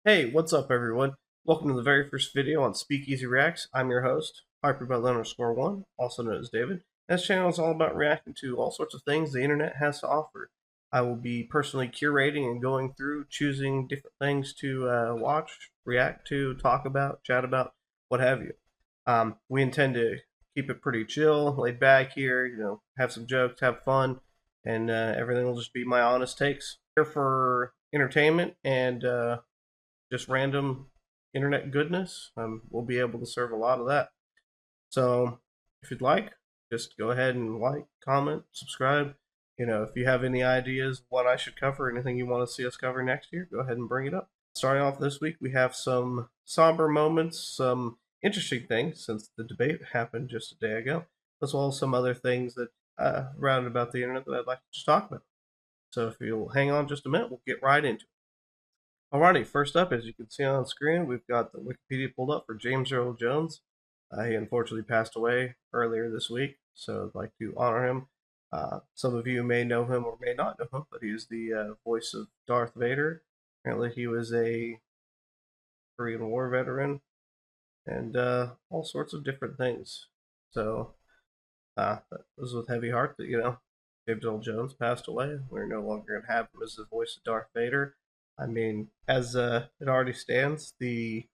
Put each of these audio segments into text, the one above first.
Hey, what's up, everyone? Welcome to the very first video on Speakeasy Reacts. I'm your host, HyperBell_1, also known as David. And this channel is all about reacting to all sorts of things the internet has to offer. I will be personally curating and going through, choosing different things to watch, react to, talk about, chat about, what have you. We intend to keep it pretty chill, laid back here, have some jokes, have fun, and everything will just be my honest takes. Here for entertainment and just random internet goodness. We'll be able to serve a lot of that. So if you'd like, just go ahead and like, comment, subscribe. If you have any ideas what I should cover, anything you want to see us cover next year, go ahead and bring it up. Starting off this week, we have some somber moments, some interesting things since the debate happened just a day ago, as well as some other things that round about the internet that I'd like to just talk about. So if you'll hang on just a minute, we'll get right into it. Alrighty, first up, as you can see on screen, we've got the Wikipedia pulled up for James Earl Jones. He unfortunately passed away earlier this week, so I'd like to honor him. Some of you may know him or may not know him, but he is the voice of Darth Vader. Apparently he was a Korean War veteran and all sorts of different things. So that was with heavy heart that, James Earl Jones passed away. We're no longer going to have him as the voice of Darth Vader. I mean, as it already stands, the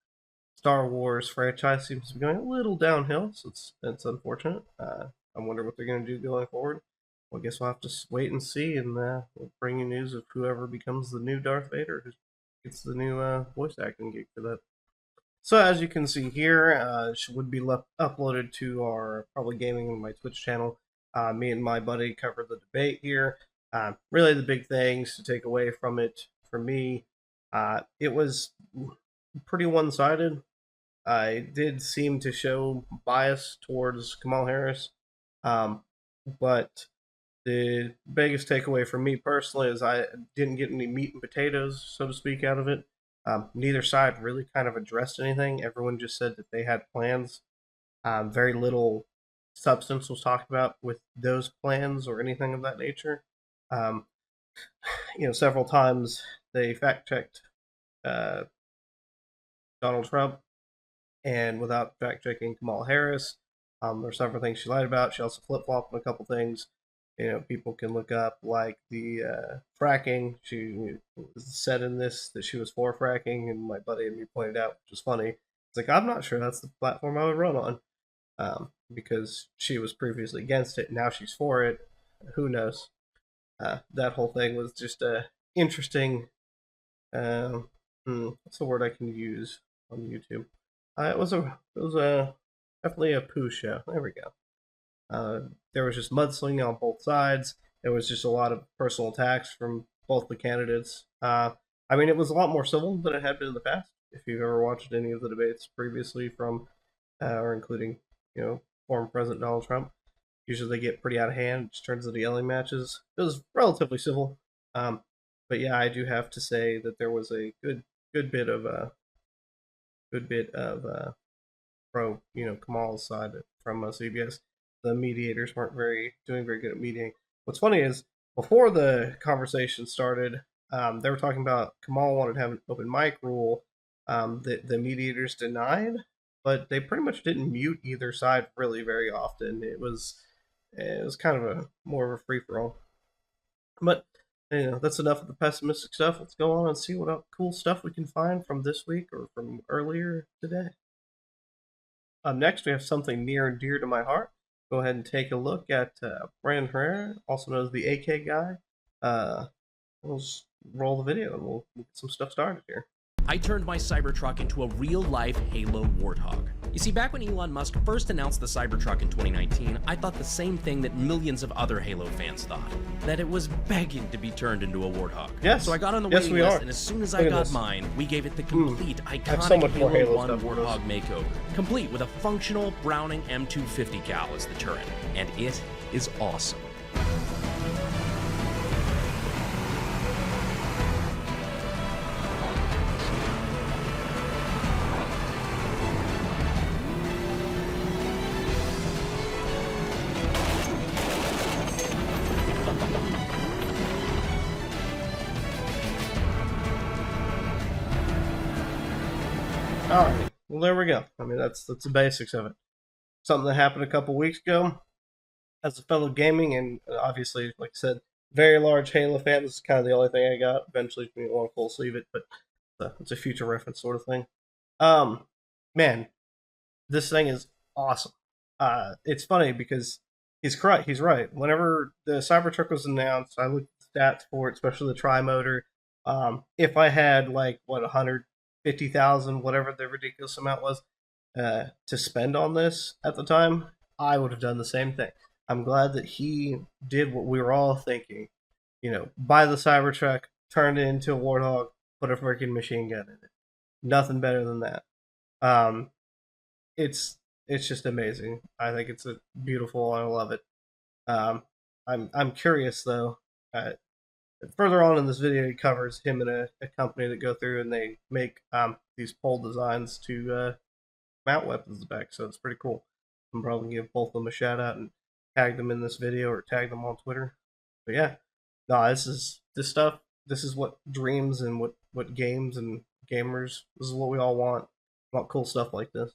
Star Wars franchise seems to be going a little downhill, so it's unfortunate. I wonder what they're going to do going forward. Well, I guess we'll have to wait and see, and we'll bring you news of whoever becomes the new Darth Vader, who gets the new voice acting gig for that. So as you can see here, it would be uploaded to our Probably Gaming on my Twitch channel. Me and my buddy covered the debate here. Really the big things to take away from it for me, it was pretty one-sided. It did seem to show bias towards Kamala Harris, but the biggest takeaway for me personally is I didn't get any meat and potatoes, so to speak, out of it. Neither side really kind of addressed anything. Everyone just said that they had plans. Very little substance was talked about with those plans or anything of that nature. Several times they fact-checked Donald Trump, and without fact-checking Kamala Harris, there's several things she lied about. She also flip-flopped on a couple things. People can look up, like the fracking. She said in this that she was for fracking, and my buddy and me pointed out, which was funny. It's like, I'm not sure that's the platform I would run on, because she was previously against it, and now she's for it. Who knows? That whole thing was just interesting. What's the word I can use on YouTube? It was definitely a poo show. There we go. There was just mudslinging on both sides. There was just a lot of personal attacks from both the candidates. I mean, it was a lot more civil than it had been in the past. If you've ever watched any of the debates previously from, or including, former President Donald Trump, usually they get pretty out of hand. It just turns into yelling matches. It was relatively civil. But yeah, I do have to say that there was a good bit of pro Kamal's side from CBS. The mediators weren't doing very good at mediating. What's funny is before the conversation started, they were talking about Kamal wanted to have an open mic rule that the mediators denied, but they pretty much didn't mute either side really very often. It was kind of more of a free for all. But that's enough of the pessimistic stuff. Let's go on and see what cool stuff we can find from this week or from earlier today. Next, we have something near and dear to my heart. Go ahead and take a look at Brandon Herrera, also known as the AK guy. We'll just roll the video and we'll get some stuff started here. I turned my Cybertruck into a real-life Halo Warthog. You see, back when Elon Musk first announced the Cybertruck in 2019, I thought the same thing that millions of other Halo fans thought, that it was begging to be turned into a Warthog. Yes. So I got on the waiting list, and as soon as I got mine, we gave it the complete, iconic Halo 1 Warthog makeover, complete with a functional Browning M250 cal as the turret, and it is awesome. All right. Well, there we go. I mean, that's the basics of it. Something that happened a couple weeks ago. As a fellow gaming and obviously, like I said, very large Halo fan. This is kind of the only thing I got. Eventually, if you want to full sleeve it, but it's a future reference sort of thing. Um, man, this thing is awesome. It's funny because he's correct. He's right. Whenever the Cybertruck was announced, I looked at the stats for it, especially the tri motor. If I had like what 150,000, whatever the ridiculous amount was, to spend on this at the time, I would have done the same thing. I'm glad that he did what we were all thinking. You know, buy the Cybertruck, turn it into a Warthog, put a freaking machine gun in it. Nothing better than that. Um, it's just amazing. I think it's a beautiful. I love it. Um, I'm curious though. Further on in this video, he covers him and a company that go through and they make these pole designs to mount weapons back. So it's pretty cool. I'm probably gonna give both of them a shout out and tag them in this video or tag them on Twitter. But yeah, no, this stuff. This is what dreams and what games and gamers. This is what we all want. Want cool stuff like this.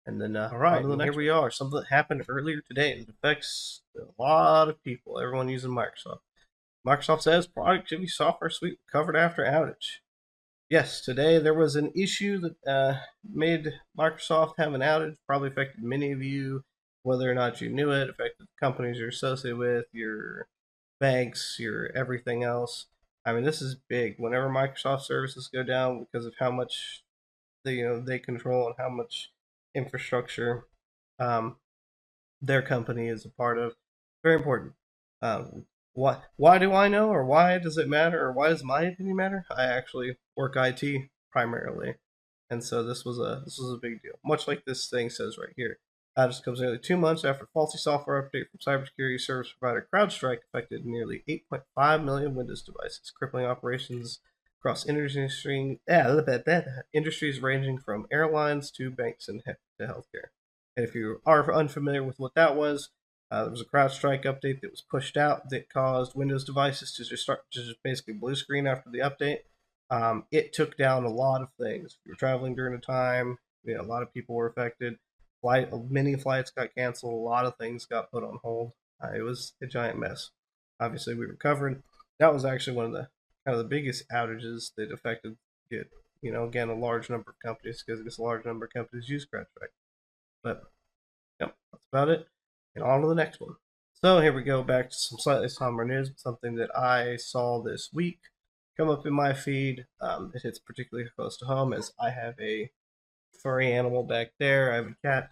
And then, all right, here we are. Something that happened earlier today that affects a lot of people. Everyone using Microsoft. Microsoft says productivity software suite recovered after outage. Yes, today there was an issue that made Microsoft have an outage. Probably affected many of you, whether or not you knew it. Affected companies you're associated with, your banks, your everything else. I mean, this is big. Whenever Microsoft services go down because of how much they control and how much infrastructure their company is a part of, very important. Why do I know, or why does it matter, or why does my opinion matter? I actually work IT primarily, and so this was a big deal. Much like this thing says right here. Outage comes nearly 2 months after a faulty software update from cybersecurity service provider CrowdStrike affected nearly 8.5 million Windows devices, crippling operations across industries ranging from airlines to banks and to healthcare. And if you are unfamiliar with what that was, there was a CrowdStrike update that was pushed out that caused Windows devices to just basically blue screen after the update. It took down a lot of things. If you were traveling during the time, a lot of people were affected. Many flights got canceled. A lot of things got put on hold. It was a giant mess. Obviously, we recovered. That was actually one of the kind of the biggest outages that affected again, a large number of companies, because a large number of companies use CrowdStrike. But yep, that's about it. And on to the next one. So here we go, back to some slightly somber news, something that I saw this week come up in my feed. It hits particularly close to home as I have a furry animal back there. I have a cat.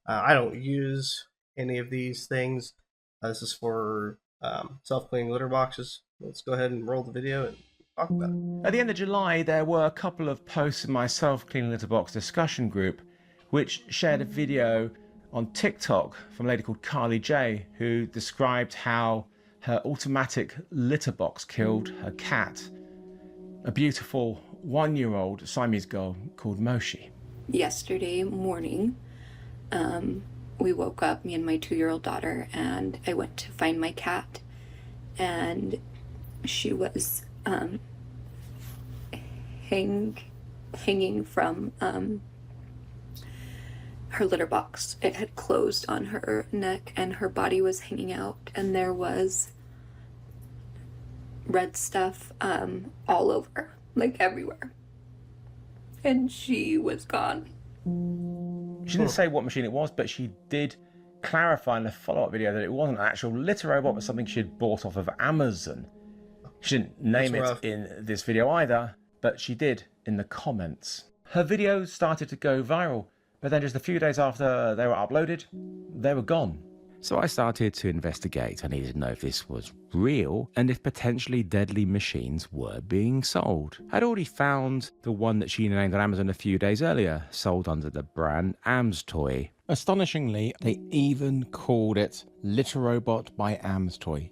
I don't use any of these things. This is for self-cleaning litter boxes. Let's go ahead and roll the video and talk about it. At the end of July, there were a couple of posts in my self-cleaning litter box discussion group which shared a video on TikTok from a lady called Carly J, who described how her automatic litter box killed her cat, a beautiful 1-year-old Siamese girl called Moshi. Yesterday morning, we woke up, me and my 2-year-old daughter, and I went to find my cat, and she was hanging from her litter box. It had closed on her neck and her body was hanging out, and there was red stuff all over, like everywhere. And she was gone. She didn't say what machine it was, but she did clarify in the follow-up video that it wasn't an actual litter robot, but something she had bought off of Amazon. She didn't name it in this video either, but she did in the comments. Her videos started to go viral, but then just a few days after they were uploaded, they were gone. So I started to investigate. I needed to know if this was real and if potentially deadly machines were being sold. I'd already found the one that she named on Amazon a few days earlier, sold under the brand Amstoy. Astonishingly, they even called it Litter Robot by Amstoy.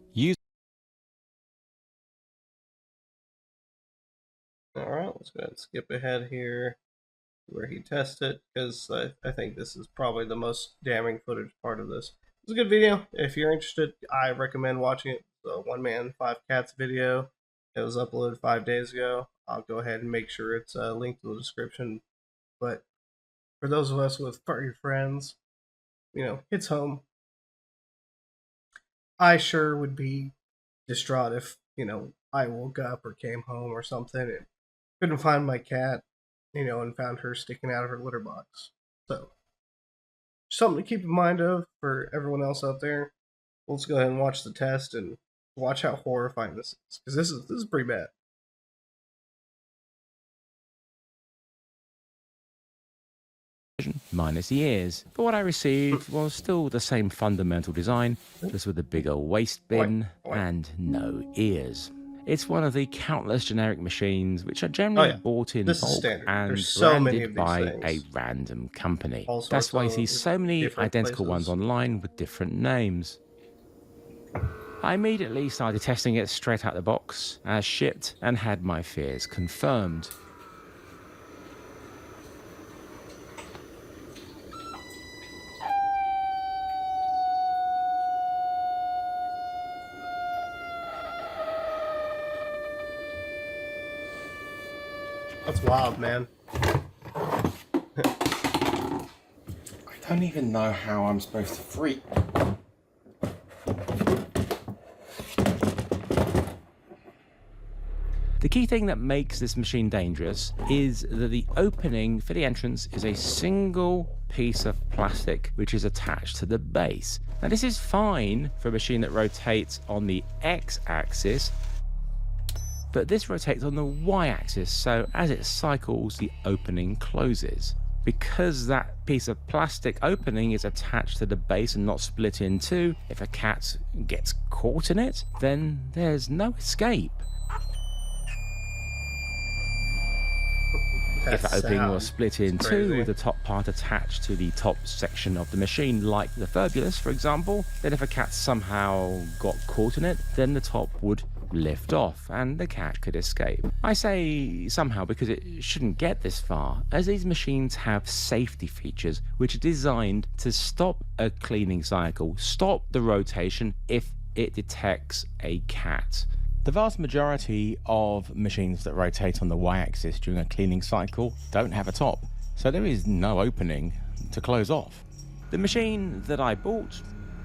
All right, let's go ahead and skip ahead here where he tested, because I think this is probably the most damning footage part of this. It's a good video. If you're interested, I recommend watching it. The 1 Man 5 Cats video. It was uploaded 5 days ago. I'll go ahead and make sure it's linked in the description. but for those of us with furry friends, hits home. I sure would be distraught if, I woke up or came home or something and couldn't find my cat, and found her sticking out of her litter box. So, something to keep in mind of for everyone else out there. Let's go ahead and watch the test and watch how horrifying this is, because this is pretty bad. Minus the ears. But what I received was still the same fundamental design, just with a bigger waste bin and no ears. It's one of the countless generic machines which are generally bought in bulk and branded by a random company. That's why you see so many identical ones online with different names. I immediately started testing it straight out the box as shipped and had my fears confirmed. That's wild, man. I don't even know how I'm supposed to freak. The key thing that makes this machine dangerous is that the opening for the entrance is a single piece of plastic which is attached to the base. Now this is fine for a machine that rotates on the x-axis, but this rotates on the y-axis, so as it cycles, the opening closes. Because that piece of plastic opening is attached to the base and not split in two, if a cat gets caught in it, then there's no escape. If the opening was split in two with the top part attached to the top section of the machine, like the Furbulous, for example, then if a cat somehow got caught in it, then the top would lift off and the cat could escape. I say somehow because it shouldn't get this far, as these machines have safety features which are designed to stop a cleaning cycle, stop the rotation if it detects a cat. The vast majority of machines that rotate on the y-axis during a cleaning cycle don't have a top, so there is no opening to close off. The machine that I bought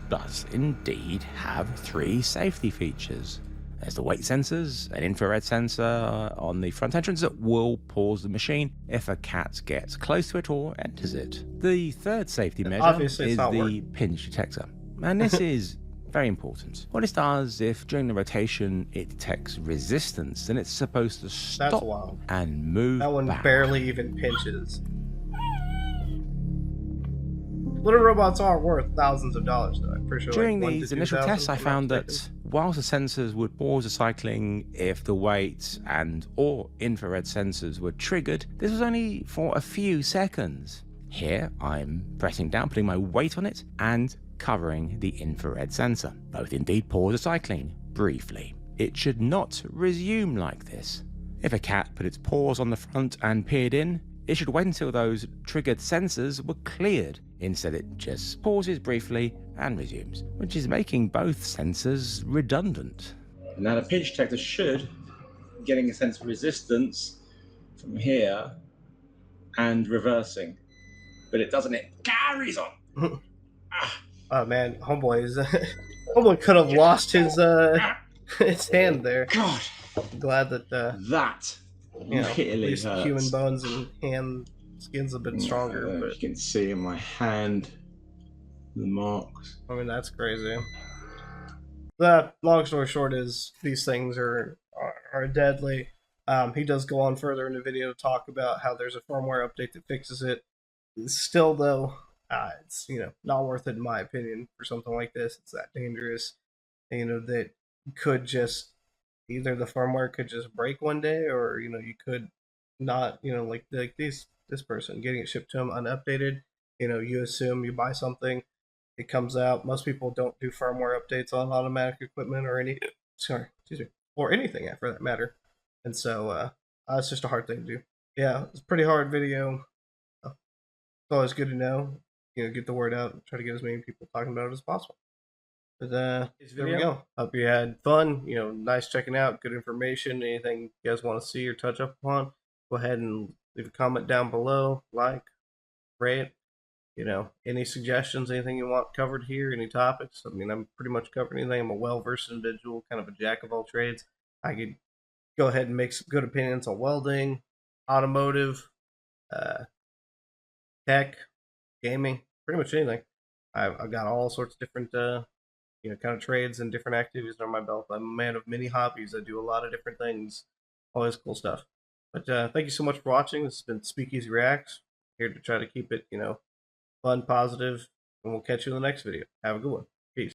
does indeed have 3 safety features. There's the weight sensors, an infrared sensor on the front entrance that will pause the machine if a cat gets close to it or enters it. The third safety measure is the pinch detector, and this is very important. What it does, if during the rotation it detects resistance, then it's supposed to stop and move That one back. barely even pinches. Little robots are worth thousands of dollars, though. I'm pretty sure. During these initial tests, I found that whilst the sensors would pause the cycling if the weight and or infrared sensors were triggered, this was only for a few seconds. Here, I'm pressing down, putting my weight on it, and covering the infrared sensor. Both indeed pause the cycling briefly. It should not resume like this. If a cat put its paws on the front and peered in, it should wait until those triggered sensors were cleared. Instead, it just pauses briefly and resumes, which is making both sensors redundant. Now the pinch detector should getting a sense of resistance from here and reversing, but it doesn't. It carries on. Oh man, homeboy could have lost his his hand there. God, I'm glad that that at least hurts. human bones and hand skin's a bit stronger. But you can see in my hand the marks. I mean, that's crazy. The long story short is these things are deadly. He does go on further in the video to talk about how there's a firmware update that fixes it. Still, though, it's not worth it in my opinion for something like this. It's that dangerous. That could just either the firmware could just break one day, or you could not. Like this person getting it shipped to him unupdated. You assume you buy something, it comes out. Most people don't do firmware updates on automatic equipment or or anything for that matter. And so it's just a hard thing to do. Yeah, it's a pretty hard video. It's always good to know. Get the word out. Try to get as many people talking about it as possible. But there we go. Hope you had fun. Nice checking out. Good information. Anything you guys want to see or touch up upon, go ahead and Leave a comment down below, like, rate. You know, any suggestions, anything you want covered here, any topics. I mean, I'm pretty much covering anything. I'm a well-versed individual, kind of a jack of all trades. I could go ahead and make some good opinions on welding, automotive, tech, gaming, pretty much anything. I've got all sorts of different, kind of trades and different activities under my belt. I'm a man of many hobbies. I do a lot of different things, all this cool stuff. But thank you so much for watching. This has been Speakeasy Reacts. Here to try to keep it, fun, positive, and we'll catch you in the next video. Have a good one.